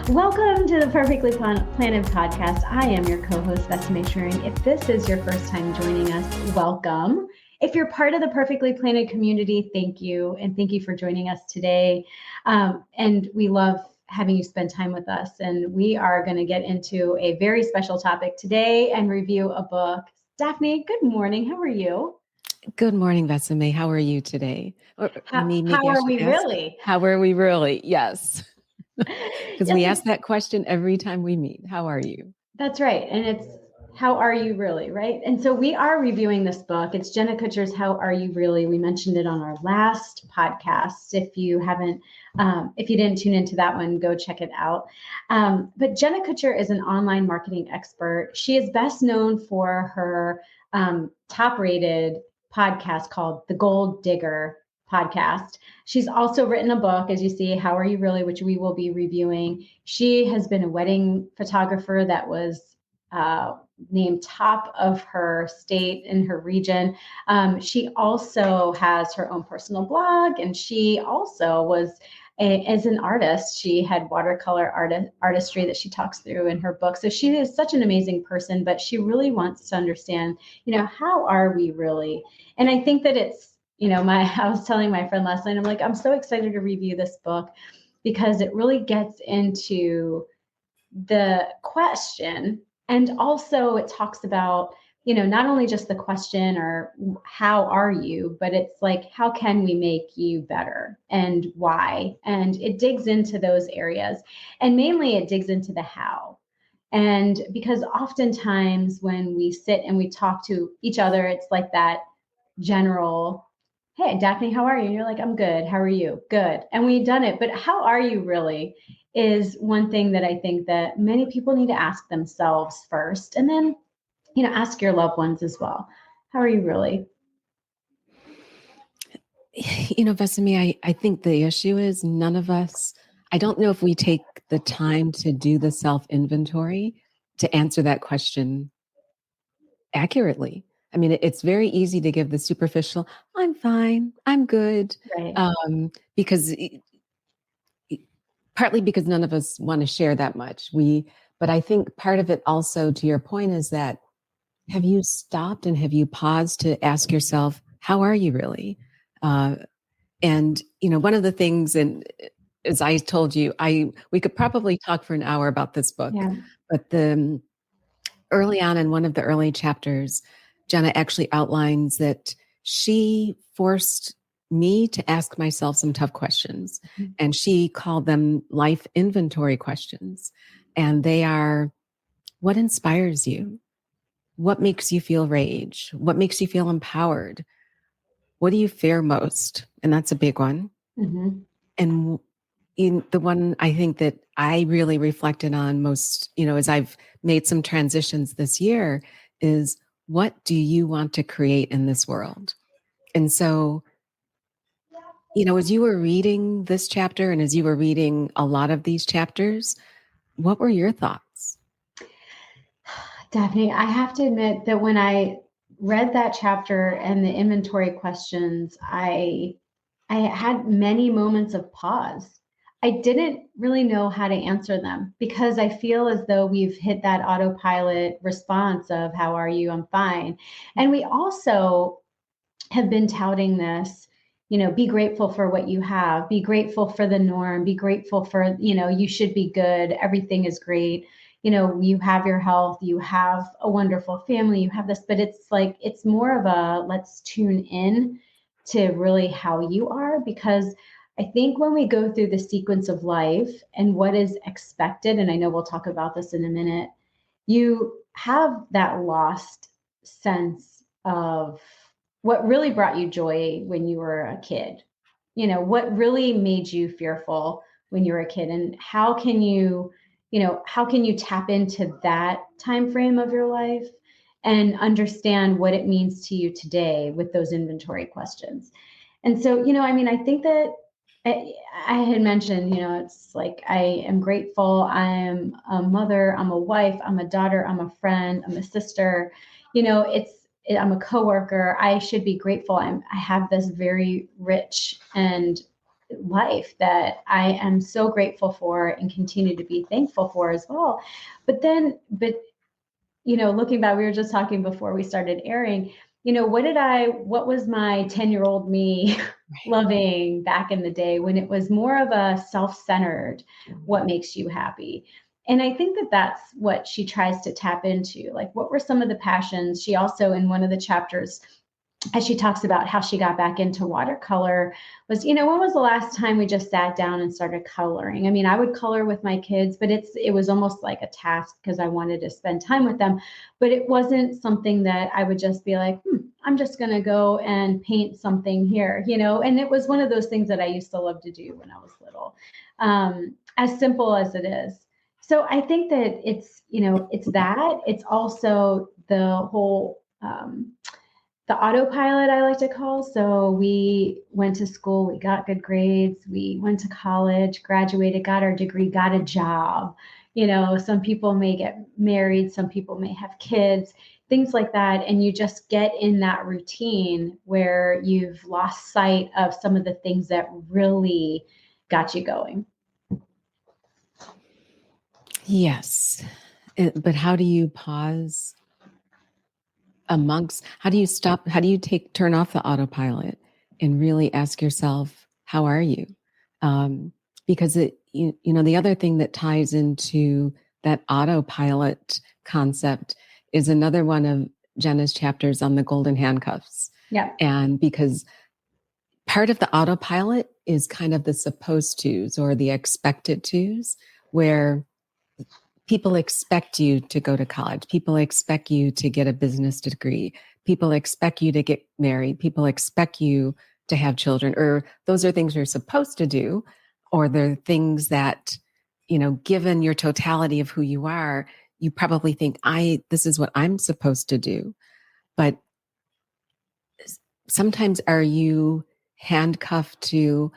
Welcome to the Perfectly Planted podcast. I am your co-host, Vesime Schroering. If this is your first time joining us, welcome. If you're part of the Perfectly Planted community, thank you. And thank you for joining us today. And we love having you spend time with us. And we are going to get into a very special topic today and review a book. Daphne, good morning. How are you? Good morning, Vesime. How are you today? Or How are we ask, really? How are we really? Yes. Because we ask that question every time we meet. How are you? That's right. And it's how are you really, right? And so we are reviewing this book. It's Jenna Kutcher's How Are You Really? We mentioned it on our last podcast. If you didn't tune into that one, go check it out. But Jenna Kutcher is an online marketing expert. She is best known for her top-rated podcast called The Gold Digger podcast. She's also written a book, as you see, How Are You Really, which we will be reviewing. She has been a wedding photographer that was named top of her state in her region. She also has her own personal blog, and she also was as an artist. She had watercolor artistry that she talks through in her book. So she is such an amazing person, but she really wants to understand, how are we really? And I think that it's, I was telling my friend last night, I'm like, I'm so excited to review this book because it really gets into the question. And also it talks about, not only just the question or how are you, but it's like, how can we make you better and why? And it digs into those areas. And mainly it digs into the how. And because oftentimes when we sit and we talk to each other, it's like that general, hey, Daphne, how are you? And you're like, I'm good. How are you? Good. And we've done it. But how are you really is one thing that I think that many people need to ask themselves first. And then, ask your loved ones as well. How are you really? Vesime, I think the issue is none of us, I don't know if we take the time to do the self-inventory to answer that question accurately. I mean, it's very easy to give the superficial, I'm fine, I'm good, Right. Partly because none of us want to share that much. But I think part of it also, to your point, is that have you stopped and have you paused to ask yourself, how are you really? And one of the things, and as I told you, we could probably talk for an hour about this book, Yeah. but early on in one of the early chapters, Jenna actually outlines that she forced me to ask myself some tough questions. Mm-hmm. And she called them life inventory questions. And they are, what inspires you? What makes you feel rage? What makes you feel empowered? What do you fear most? And that's a big one. Mm-hmm. And the one I think that I really reflected on most, as I've made some transitions this year, is what do you want to create in this world? And so, as you were reading this chapter and as you were reading a lot of these chapters, what were your thoughts? Daphne, I have to admit that when I read that chapter and the inventory questions, I had many moments of pause. I didn't really know how to answer them because I feel as though we've hit that autopilot response of how are you? I'm fine. And we also have been touting this, be grateful for what you have, be grateful for the norm, be grateful for, you should be good. Everything is great. You have your health, you have a wonderful family, you have this, but it's like, it's more of a, let's tune in to really how you are, because I think when we go through the sequence of life and what is expected, and I know we'll talk about this in a minute, you have that lost sense of what really brought you joy when you were a kid. What really made you fearful when you were a kid, and how can you tap into that time frame of your life and understand what it means to you today with those inventory questions. And so, I think that I had mentioned, it's like, I am grateful. I am a mother, I'm a wife, I'm a daughter, I'm a friend, I'm a sister, I'm a coworker. I should be grateful. I have this very rich and life that I am so grateful for and continue to be thankful for as well. But looking back, we were just talking before we started airing, what was my 10-year-old me loving back in the day when it was more of a self-centered, what makes you happy? And I think that that's what she tries to tap into. Like, what were some of the passions? She also, in one of the chapters, as she talks about how she got back into watercolor, was, when was the last time we just sat down and started coloring? I mean, I would color with my kids, but it was almost like a task because I wanted to spend time with them. But it wasn't something that I would just be like, I'm just going to go and paint something here, and it was one of those things that I used to love to do when I was little, as simple as it is. So I think that it's also the whole, the autopilot, I like to call. So we went to school, we got good grades, we went to college, graduated, got our degree, got a job. Some people may get married, some people may have kids, things like that. And you just get in that routine where you've lost sight of some of the things that really got you going. Yes. But how do you pause how do you stop, how do you turn off the autopilot and really ask yourself, how are you? Because the other thing that ties into that autopilot concept is another one of Jenna's chapters on the golden handcuffs. Yeah. And because part of the autopilot is kind of the supposed tos or the expected tos, where people expect you to go to college. People expect you to get a business degree. People expect you to get married. People expect you to have children, or those are things you're supposed to do, or they're things that, given your totality of who you are, you probably think, this is what I'm supposed to do. But sometimes are you handcuffed to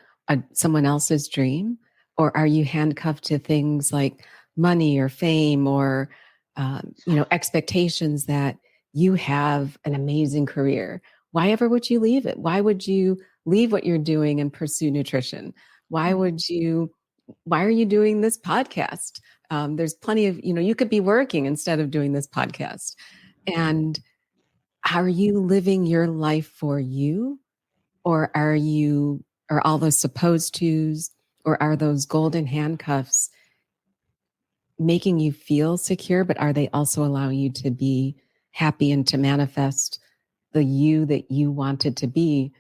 someone else's dream, or are you handcuffed to things like money or fame or, expectations that you have an amazing career? Why ever would you leave it? Why would you leave what you're doing and pursue nutrition? Why are you doing this podcast? There's plenty of, you could be working instead of doing this podcast. And are you living your life for you? Or are all those supposed tos, or are those golden handcuffs making you feel secure, but are they also allowing you to be happy and to manifest the you that you wanted to be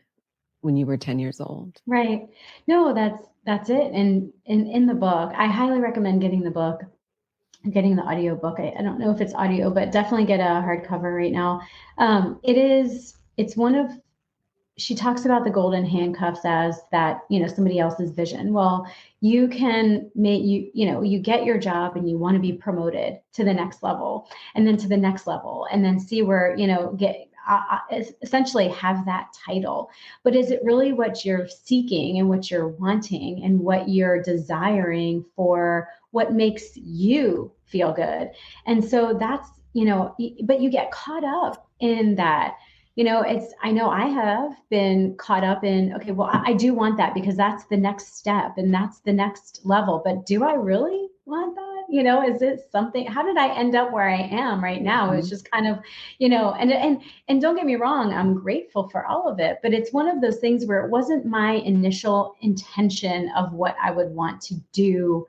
when you were 10 years old? Right. No, that's it. And in the book, I highly recommend getting the book, getting the audio book. I don't know if it's audio, but definitely get a hardcover right now. It's one of, she talks about the golden handcuffs as that, somebody else's vision. Well, you can make, you get your job and you want to be promoted to the next level, and then to the next level, and then see where, essentially have that title. But is it really what you're seeking and what you're wanting and what you're desiring for what makes you feel good? And so that's, but you get caught up in that. I know I have been caught up in, okay, well, I do want that because that's the next step and that's the next level. But do I really want that? Is it something, how did I end up where I am right now? It's just kind of, and don't get me wrong, I'm grateful for all of it, but it's one of those things where it wasn't my initial intention of what I would want to do.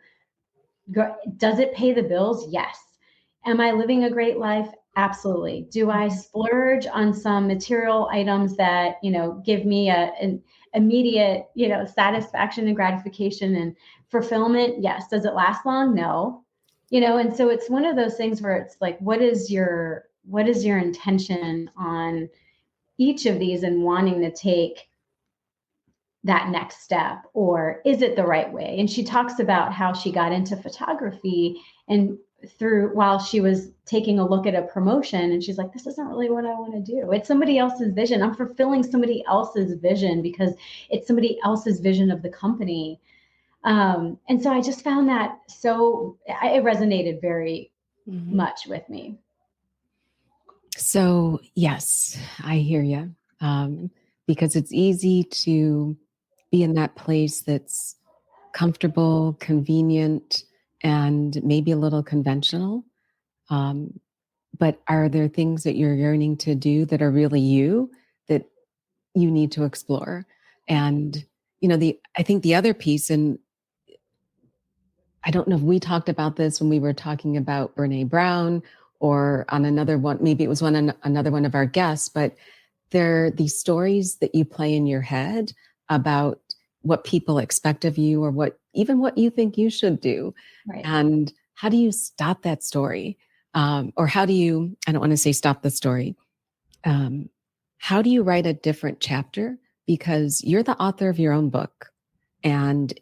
Does it pay the bills? Yes. Am I living a great life? Absolutely. Do I splurge on some material items that, give me an immediate, satisfaction and gratification and fulfillment? Yes. Does it last long? No. And so it's one of those things where it's like, what is your intention on each of these and wanting to take that next step, or is it the right way? And she talks about how she got into photography and while she was taking a look at a promotion, and she's like, this isn't really what I want to do. It's somebody else's vision. I'm fulfilling somebody else's vision because it's somebody else's vision of the company. And so I just found that it resonated very much with me. So yes, I hear you. Because it's easy to be in that place that's comfortable, convenient, and maybe a little conventional. But are there things that you're yearning to do that are really you that you need to explore? And, I think the other piece, and I don't know if we talked about this when we were talking about Brene Brown or on another one, maybe it was another one of our guests, but there are these stories that you play in your head about what people expect of you or even what you think you should do. Right. And how do you stop that story? Or how do you, I don't want to say stop the story. How do you write a different chapter? Because you're the author of your own book. And,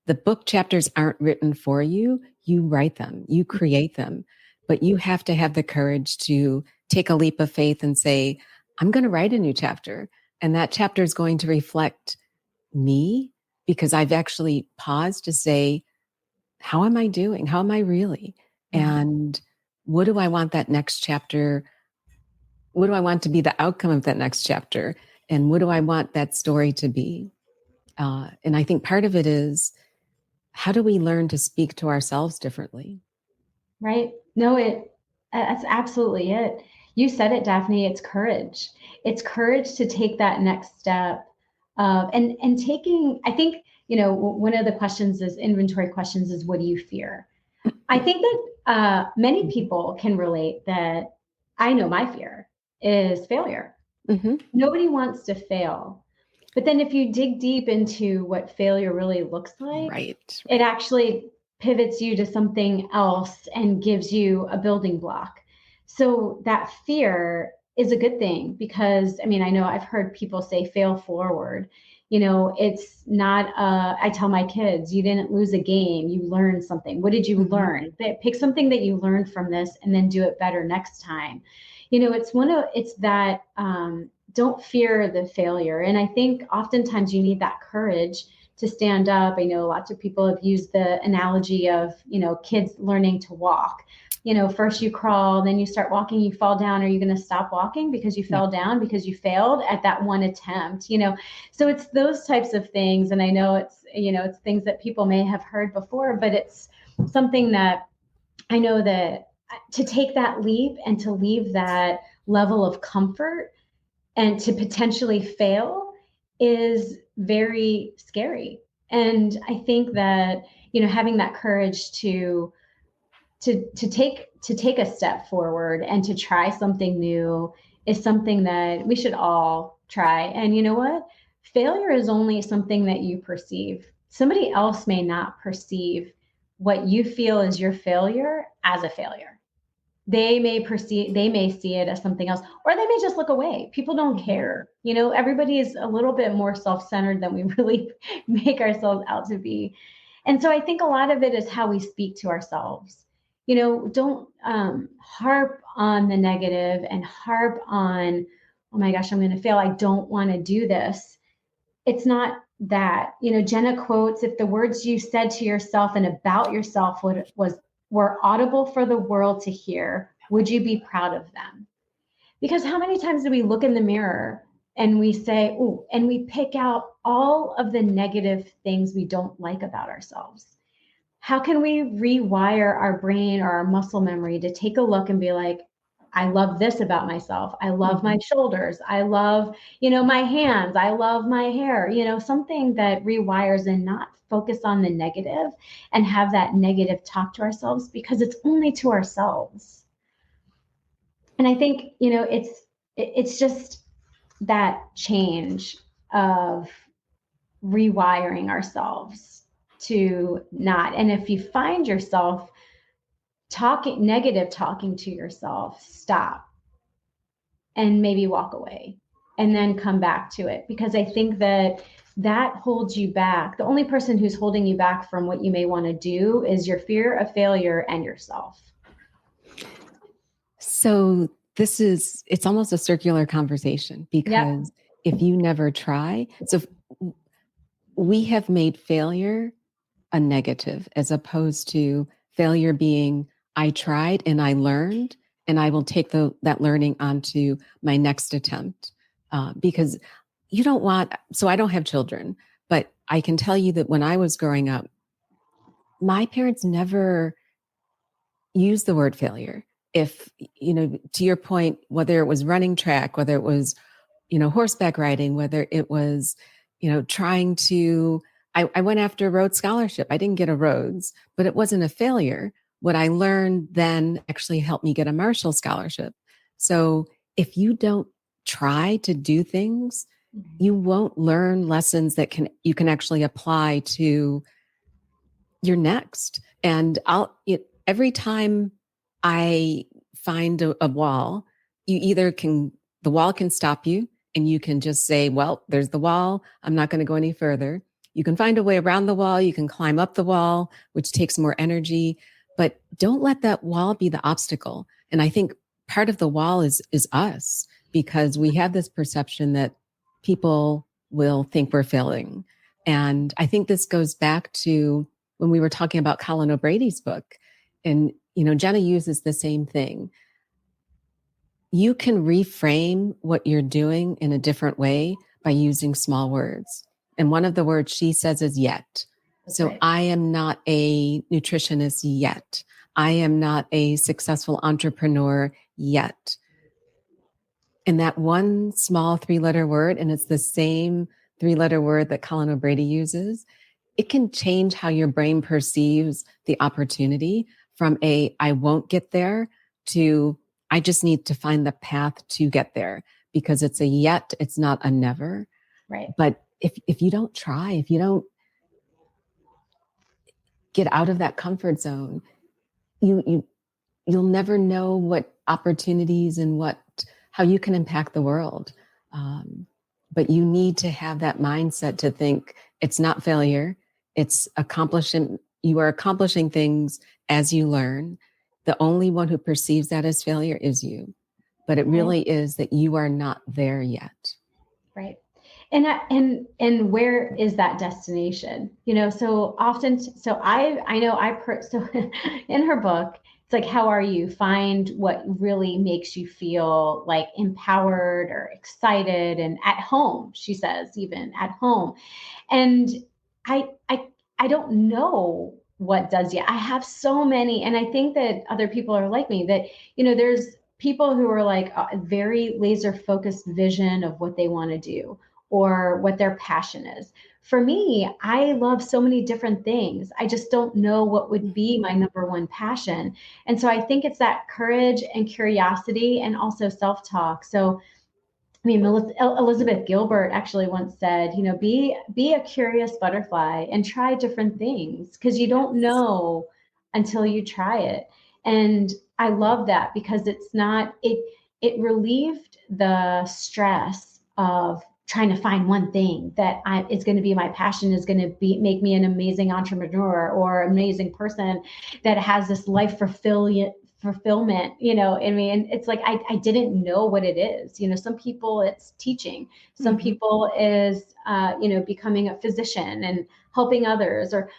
the book chapters aren't written for you. You write them, you create them, but you have to have the courage to take a leap of faith and say, I'm going to write a new chapter. And that chapter is going to reflect me because I've actually paused to say, how am I doing? How am I really? And what do I want that next chapter? What do I want to be the outcome of that next chapter? And what do I want that story to be? And I think part of it is, how do we learn to speak to ourselves differently? Right. No, that's absolutely it. You said it, Daphne. It's courage. It's courage to take that next step. And taking, I think, one of the questions is inventory questions is, what do you fear? I think that many people can relate that I know my fear is failure. Mm-hmm. Nobody wants to fail. But then if you dig deep into what failure really looks like, Right. it actually pivots you to something else and gives you a building block. So that fear is a good thing because, I know I've heard people say fail forward. It's not, I tell my kids, you didn't lose a game, you learned something. What did you learn? Pick something that you learned from this and then do it better next time. It's that, don't fear the failure. And I think oftentimes you need that courage to stand up. I know lots of people have used the analogy of, kids learning to walk. First you crawl, then you start walking, you fall down. Are you going to stop walking because you fell down, because you failed at that one attempt? So it's those types of things. And I know it's things that people may have heard before, but it's something that I know that to take that leap and to leave that level of comfort and to potentially fail is very scary. And I think that, having that courage to take a step forward and to try something new is something that we should all try. And you know what? Failure is only something that you perceive. Somebody else may not perceive what you feel is your failure as a failure. They may see it as something else, or they may just look away. People don't care. Everybody is a little bit more self-centered than we really make ourselves out to be. And so I think a lot of it is how we speak to ourselves. Don't harp on the negative and harp on, oh my gosh, I'm going to fail. I don't want to do this. It's not that. Jenna quotes, if the words you said to yourself and about yourself were audible for the world to hear, would you be proud of them? Because how many times do we look in the mirror and we say, oh, and we pick out all of the negative things we don't like about ourselves? How can we rewire our brain or our muscle memory to take a look and be like, I love this about myself. I love my shoulders. I love, my hands. I love my hair, something that rewires and not focus on the negative and have that negative talk to ourselves, because it's only to ourselves. And I think, it's just that change of rewiring ourselves to not. And if you find yourself talking to yourself, stop and maybe walk away and then come back to it, because I think that holds you back. The only person who's holding you back from what you may want to do is your fear of failure and yourself. So it's almost a circular conversation, because if you never try, so we have made failure a negative, as opposed to failure being, I tried and I learned, and I will take that learning onto my next attempt. Because, you don't want, so I don't have children, but I can tell you that when I was growing up, my parents never used the word failure. If, to your point, whether it was running track, whether it was, horseback riding, whether it was, trying to, I went after a Rhodes scholarship. I didn't get a Rhodes, but it wasn't a failure. What I learned then actually helped me get a Marshall scholarship. So if you don't try to do things, you won't learn lessons that you can actually apply to your next. And every time I find a wall, the wall can stop you and you can just say, well, there's the wall. I'm not going to go any further. You can find a way around the wall. You can climb up the wall, which takes more energy, but don't let that wall be the obstacle. And I think part of the wall is us, because we have this perception that people will think we're failing. And I think this goes back to when we were talking about Colin O'Brady's book. And, Jenna uses the same thing. You can reframe what you're doing in a different way by using small words. And one of the words she says is yet. That's so right. I am not a nutritionist yet. I am not a successful entrepreneur yet. And that one small 3-letter word, and it's the same 3-letter word that Colin O'Brady uses, it can change how your brain perceives the opportunity from I won't get there to I just need to find the path to get there, because it's a yet, it's not a never. Right. But if you don't try, if you don't get out of that comfort zone, you'll never know what opportunities and how you can impact the world. But you need to have that mindset to think it's not failure. It's accomplishing. You are accomplishing things as you learn. The only one who perceives that as failure is you. But it really is that you are not there yet. Right. And where is that destination? So often, so so in her book, it's like, how are you? Find what really makes you feel like empowered or excited and at home, she says, even at home. And I don't know what does yet. I have so many, and I think that other people are like me, that, there's people who are like a very laser focused vision of what they want to do or what their passion is. For me, I love so many different things. I just don't know what would be my number one passion. And so I think it's that courage and curiosity and also self-talk. So I mean, Elizabeth Gilbert actually once said, be a curious butterfly and try different things, because you don't know until you try it. And I love that, because it relieved the stress of trying to find one thing that it's going to be my passion, is going to make me an amazing entrepreneur or amazing person that has this life fulfillment. I mean, it's like, I didn't know what it is. Some people it's teaching, some people is, becoming a physician and helping others, or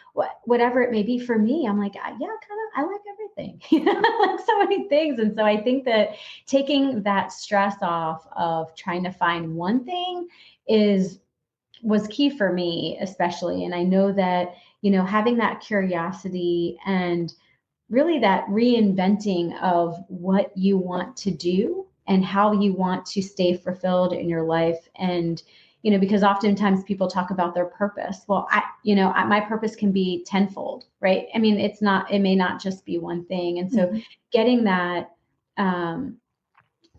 whatever it may be. For me, I'm like, I like everything, I like so many things. And so I think that taking that stress off of trying to find one thing was key for me, especially. And I know that, having that curiosity and really that reinventing of what you want to do and how you want to stay fulfilled in your life. And, because oftentimes people talk about their purpose. Well, my purpose can be tenfold, right? I mean, it may not just be one thing. And so getting that,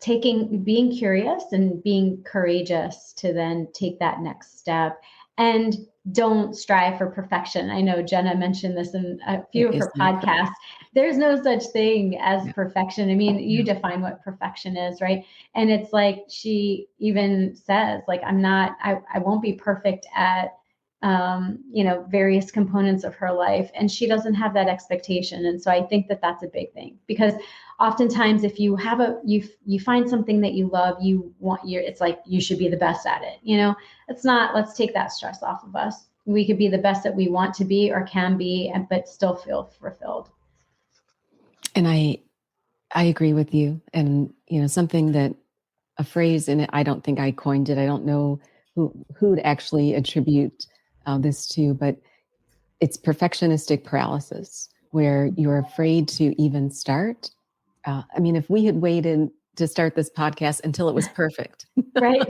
being curious and being courageous to then take that next step, and don't strive for perfection. I know Jenna mentioned this in a few of her podcasts. There's no such thing as perfection. I mean, you define what perfection is, right? And it's like, she even says, like, I won't be perfect at, various components of her life. And she doesn't have that expectation. And so I think that that's a big thing, because oftentimes if you have you find something that you love, it's like, you should be the best at it. It's not. Let's take that stress off of us. We could be the best that we want to be or can be, but still feel fulfilled. And I agree with you. And, something that a phrase in it, I don't think I coined it. I don't know who to actually attribute this to, but it's perfectionistic paralysis, where you're afraid to even start. I mean, if we had waited to start this podcast until it was perfect, Right.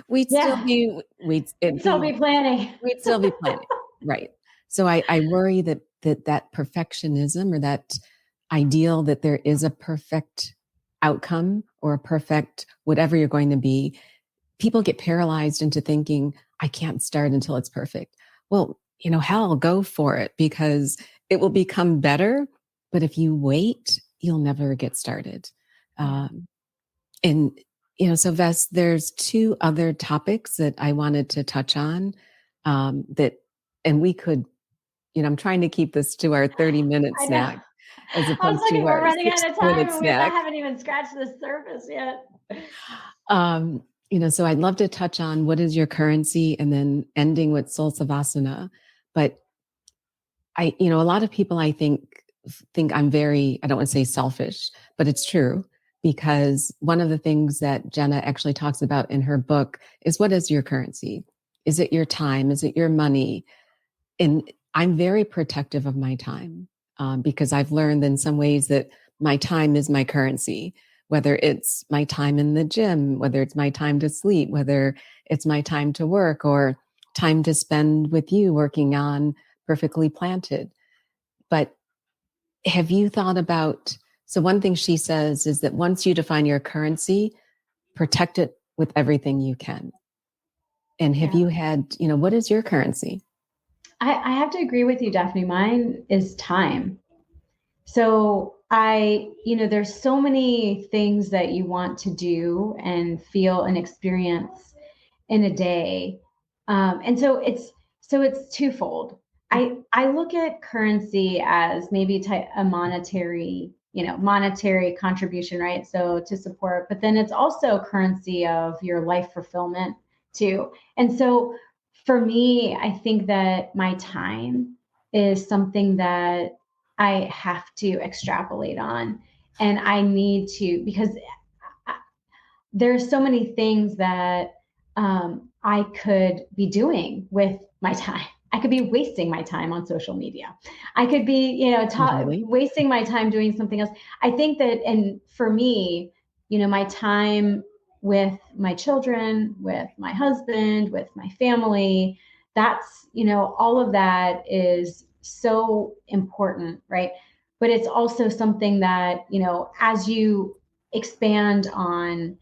we'd still Yeah. be We'd still be planning. we'd still be planning, right? So I worry that perfectionism, or that ideal that there is a perfect outcome or a perfect whatever you're going to be, people get paralyzed into thinking, I can't start until it's perfect. Well, hell, go for it, because it will become better. But if you wait, you'll never get started. And, so Ves, there's two other topics that I wanted to touch on and we could, I'm trying to keep this to our 30-minute I know. snack as I was opposed to looking, we're our running out of time, 6-minute and I snack. haven't even scratched the surface yet. So I'd love to touch on what is your currency, and then ending with soul savasana. But a lot of people, I think I'm very, I don't want to say selfish, but it's true, because one of the things that Jenna actually talks about in her book is, what is your currency? Is it your time? Is it your money? And I'm very protective of my time, because I've learned in some ways that my time is my currency, whether it's my time in the gym, whether it's my time to sleep, whether it's my time to work, or time to spend with you working on Perfectly Planted. But have you thought about, so one thing she says is that once you define your currency, protect it with everything you can. And have you had, what is your currency? I have to agree with you, Daphne. Mine is time. So there's so many things that you want to do and feel and experience in a day. And so it's twofold. I look at currency as maybe a monetary contribution, right? So to support, but then it's also currency of your life fulfillment too. And so for me, I think that my time is something that I have to extrapolate on, and I need to, because there's so many things that I could be doing with my time. I could be wasting my time on social media. I could be, wasting my time doing something else. I think that, and for me, my time with my children, with my husband, with my family, that's, all of that is so important, right? But it's also something that, as you expand on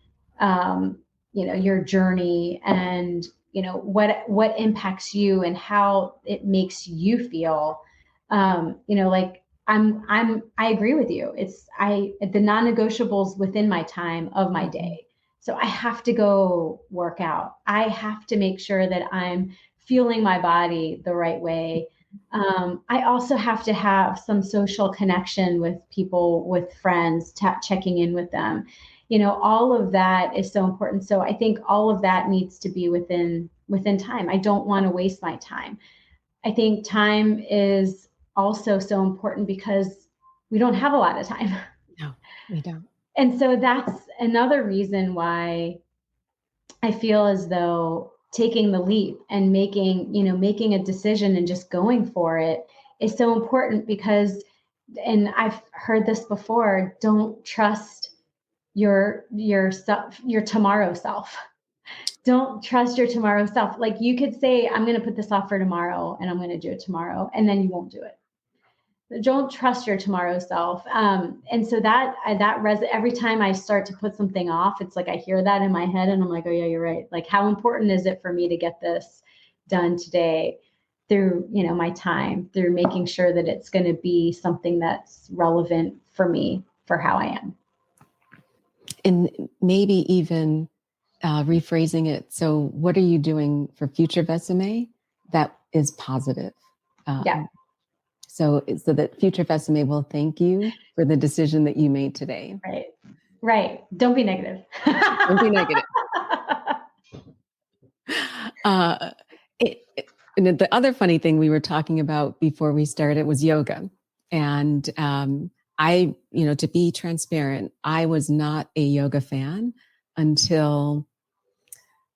your journey, and what impacts you and how it makes you feel, like I agree with you. The non-negotiables within my time of my day. So I have to go work out. I have to make sure that I'm fueling my body the right way. I also have to have some social connection with people, with friends, checking in with them. All of that is so important. So I think all of that needs to be within time. I don't want to waste my time. I think time is also so important because we don't have a lot of time. No, we don't. And so that's another reason why I feel as though taking the leap and making a decision and just going for it is so important, because, and I've heard this before, don't trust your tomorrow self. Don't trust your tomorrow self. Like, you could say, I'm going to put this off for tomorrow and I'm going to do it tomorrow, and then you won't do it. Don't trust your tomorrow self. And so every time I start to put something off, it's like I hear that in my head and I'm like, oh yeah, you're right. Like, how important is it for me to get this done today through, my time, through making sure that it's going to be something that's relevant for me, for how I am. And maybe even rephrasing it. So what are you doing for future Vesime that is positive? Yeah. So that future Vesime will thank you for the decision that you made today. Right. Don't be negative. Don't be negative. And the other funny thing we were talking about before we started was yoga. And to be transparent, I was not a yoga fan until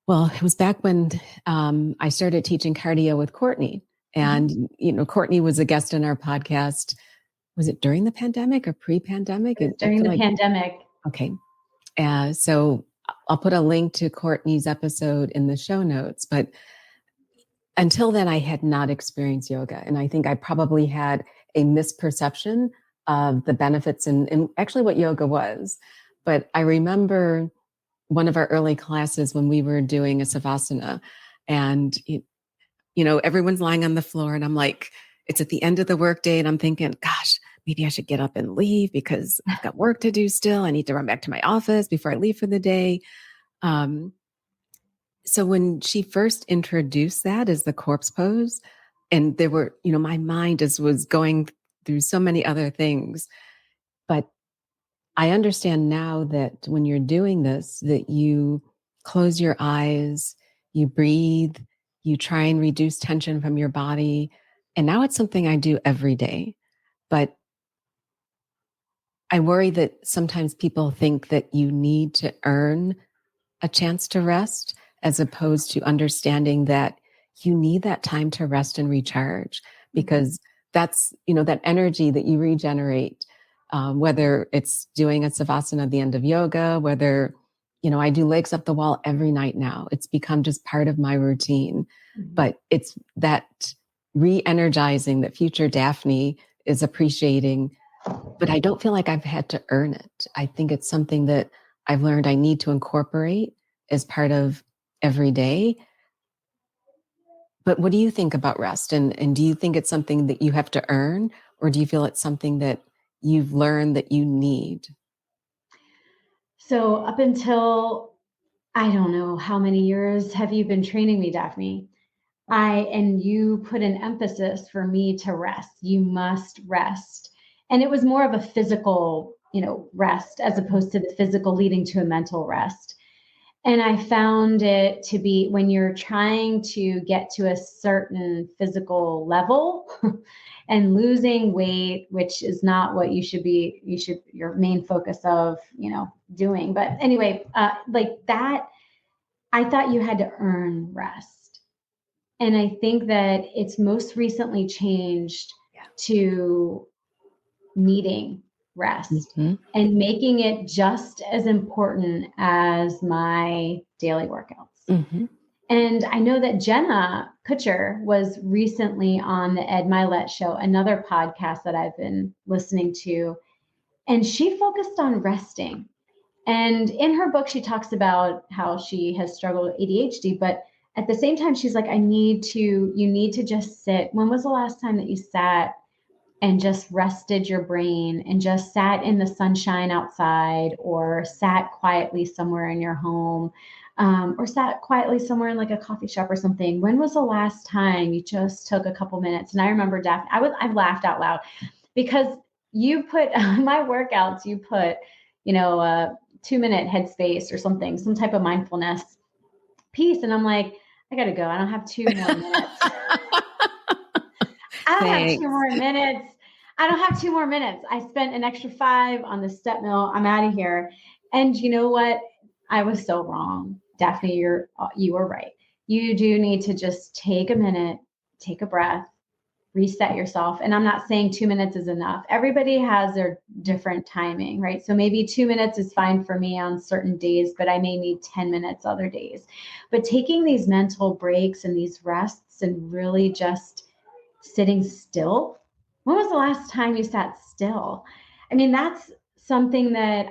Well, it was back when I started teaching cardio with Courtney. And, Courtney was a guest on our podcast. Was it during the pandemic or pre-pandemic? During the pandemic. Okay. So I'll put a link to Courtney's episode in the show notes. But until then, I had not experienced yoga. And I think I probably had a misperception of the benefits and actually what yoga was. But I remember one of our early classes when we were doing a Savasana, and everyone's lying on the floor, and I'm like, it's at the end of the workday, and I'm thinking, gosh, maybe I should get up and leave because I've got work to do still. I need to run back to my office before I leave for the day. So when she first introduced that as the corpse pose, and there were, my mind was going through so many other things, but I understand now that when you're doing this, that you close your eyes, you breathe, you try and reduce tension from your body. And now it's something I do every day. But I worry that sometimes people think that you need to earn a chance to rest, as opposed to understanding that you need that time to rest and recharge, because that's, that energy that you regenerate. Whether it's doing a Savasana at the end of yoga, whether, I do legs up the wall every night now. It's become just part of my routine. But it's that re-energizing that future Daphne is appreciating. But I don't feel like I've had to earn it. I think it's something that I've learned I need to incorporate as part of every day. But what do you think about rest? And do you think it's something that you have to earn, or do you feel it's something that you've learned that you need? So up until, I don't know how many years have you been training me, Daphne? And you put an emphasis for me to rest. You must rest. And it was more of a physical, rest, as opposed to the physical leading to a mental rest. And I found it to be, when you're trying to get to a certain physical level and losing weight, which is not what your main focus of, doing. But anyway, like that, I thought you had to earn rest. And I think that it's most recently changed to needing rest and making it just as important as my daily workouts. And I know that Jenna Kutcher was recently on the Ed Milet show, another podcast that I've been listening to, and she focused on resting. And in her book, she talks about how she has struggled with ADHD, but at the same time, she's like, you need to just sit. When was the last time that you sat and just rested your brain and just sat in the sunshine outside, or sat quietly somewhere in your home, or sat quietly somewhere in like a coffee shop or something? When was the last time you just took a couple minutes? And I remember, Daphne, I laughed out loud because you put my workouts, you put, 2-minute headspace or something, some type of mindfulness piece. And I'm like, I got to go. I don't have 2 more minutes. I don't have 2 more minutes. I don't have 2 more minutes. I spent an extra 5 on the step mill. I'm out of here. And you know what? I was so wrong. Daphne, you were right. You do need to just take a minute, take a breath, reset yourself. And I'm not saying 2 minutes is enough. Everybody has their different timing, right? So maybe 2 minutes is fine for me on certain days, but I may need 10 minutes other days. But taking these mental breaks and these rests and really just sitting still. When was the last time you sat still? I mean, that's something that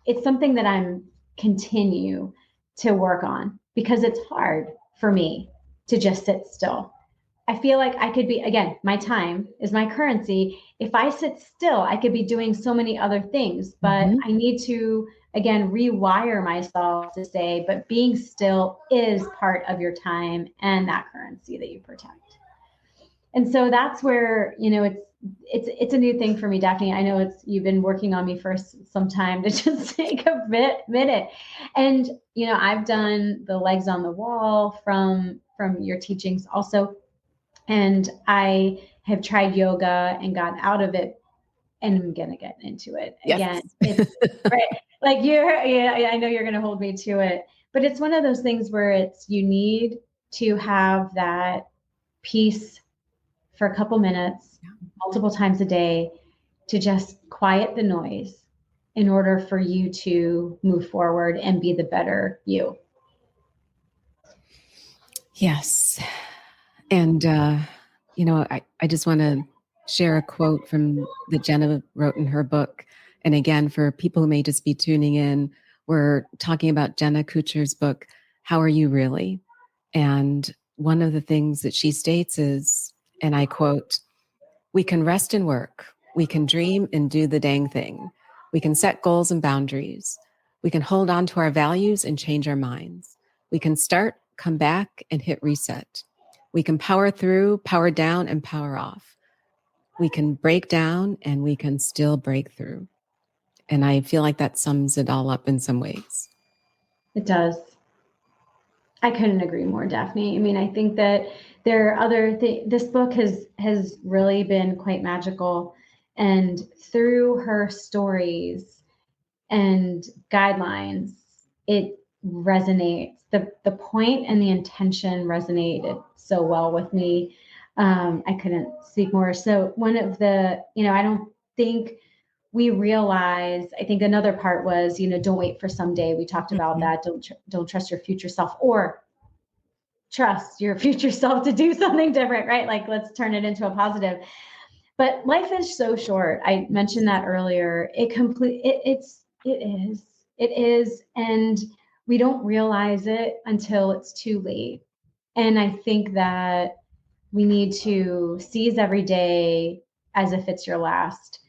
it's something that I'm continue to work on, because it's hard for me to just sit still. I feel like I could be, again, my time is my currency. If I sit still, I could be doing so many other things, but I need to, again, rewire myself to say, but being still is part of your time and that currency that you protect. And so that's where, it's a new thing for me, Daphne. I know you've been working on me for some time to just take a minute. And, I've done the legs on the wall from your teachings also. And I have tried yoga and got out of it, and I'm going to get into it again. It's right. Like I know you're going to hold me to it, But it's one of those things where you need to have that peace for a couple minutes, multiple times a day, to just quiet the noise in order for you to move forward and be the better you. Yes. And, I just want to share a quote that Jenna wrote in her book. And again, for people who may just be tuning in, we're talking about Jenna Kutcher's book, How Are You Really? And one of the things that she states is, and I quote, "We can rest and work. We can dream and do the dang thing. We can set goals and boundaries. We can hold on to our values and change our minds. We can start, come back, and hit reset. We can power through, power down, and power off. We can break down and we can still break through." And I feel like that sums it all up in some ways. It does. I couldn't agree more, Daphne. I mean, I think that there are other things. This book has really been quite magical. And through her stories and guidelines, it resonates. The point and the intention resonated so well with me. I couldn't speak more. So one of the, I don't think we realize, I think another part was, don't wait for someday. We talked about that. Don't trust your future self, or trust your future self to do something different, right? Like, let's turn it into a positive. But life is so short. I mentioned that earlier. It is. And we don't realize it until it's too late. And I think that we need to seize every day as if it's your last.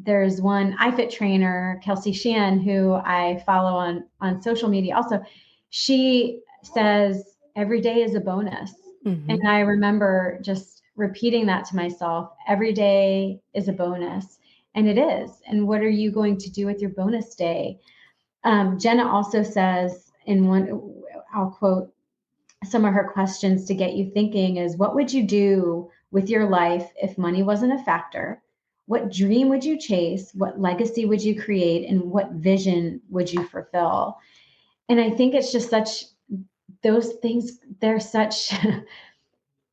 There's one iFit trainer, Kelsey Shan, who I follow on social media also. She says every day is a bonus. Mm-hmm. And I remember just repeating that to myself. Every day is a bonus. And it is. And what are you going to do with your bonus day? Jenna also says in one, I'll quote some of her questions to get you thinking, is what would you do with your life if money wasn't a factor? What dream would you chase? What legacy would you create? And what vision would you fulfill? And I think it's just those things, they're such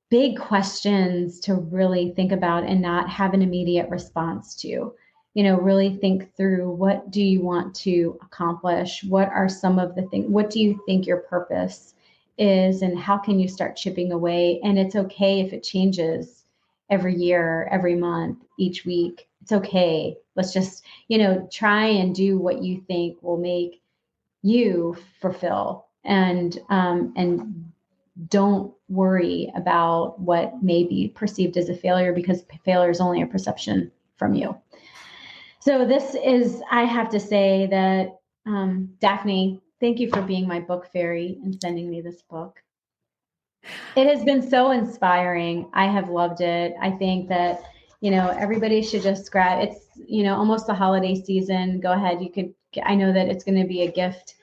big questions to really think about and not have an immediate response to. Really think through, what do you want to accomplish? What are some of the things? What do you think your purpose is? And how can you start chipping away? And it's okay if it changes every year, every month, each week. It's okay. Let's just, try and do what you think will make you fulfill, and don't worry about what may be perceived as a failure, because failure is only a perception from you. So I have to say that, Daphne, thank you for being my book fairy and sending me this book. It has been so inspiring. I have loved it. I think that, everybody should just grab, it's, almost the holiday season. Go ahead. I know that it's going to be a gift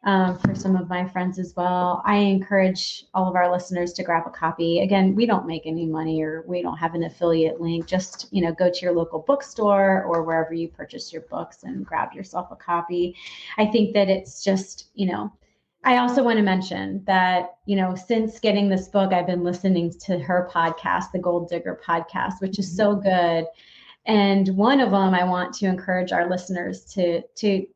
for some of my friends as well. I encourage all of our listeners to grab a copy. Again, we don't make any money, or we don't have an affiliate link. Just, go to your local bookstore or wherever you purchase your books and grab yourself a copy. I think that it's just, I also want to mention that, since getting this book, I've been listening to her podcast, the Gold Digger podcast, which is so good. And one of them I want to encourage our listeners to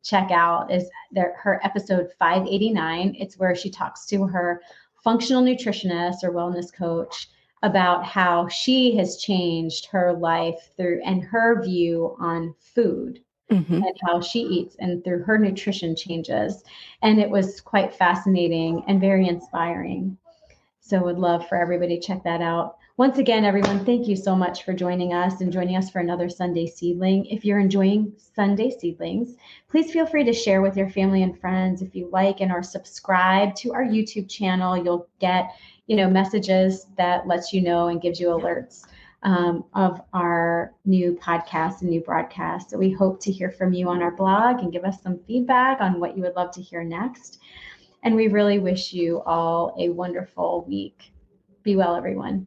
check out is her episode 589. It's where she talks to her functional nutritionist or wellness coach about how she has changed her life through, and her view on food. Mm-hmm. And how she eats, and through her nutrition changes. And it was quite fascinating and very inspiring. So would love for everybody to check that out. Once again, everyone, thank you so much for joining us for another Sunday Seedling. If you're enjoying Sunday Seedlings, please feel free to share with your family and friends. If you like and are subscribed to our YouTube channel, you'll get, messages that lets you know and gives you alerts of our new podcast and new broadcast. So we hope to hear from you on our blog and give us some feedback on what you would love to hear next. And we really wish you all a wonderful week. Be well, everyone.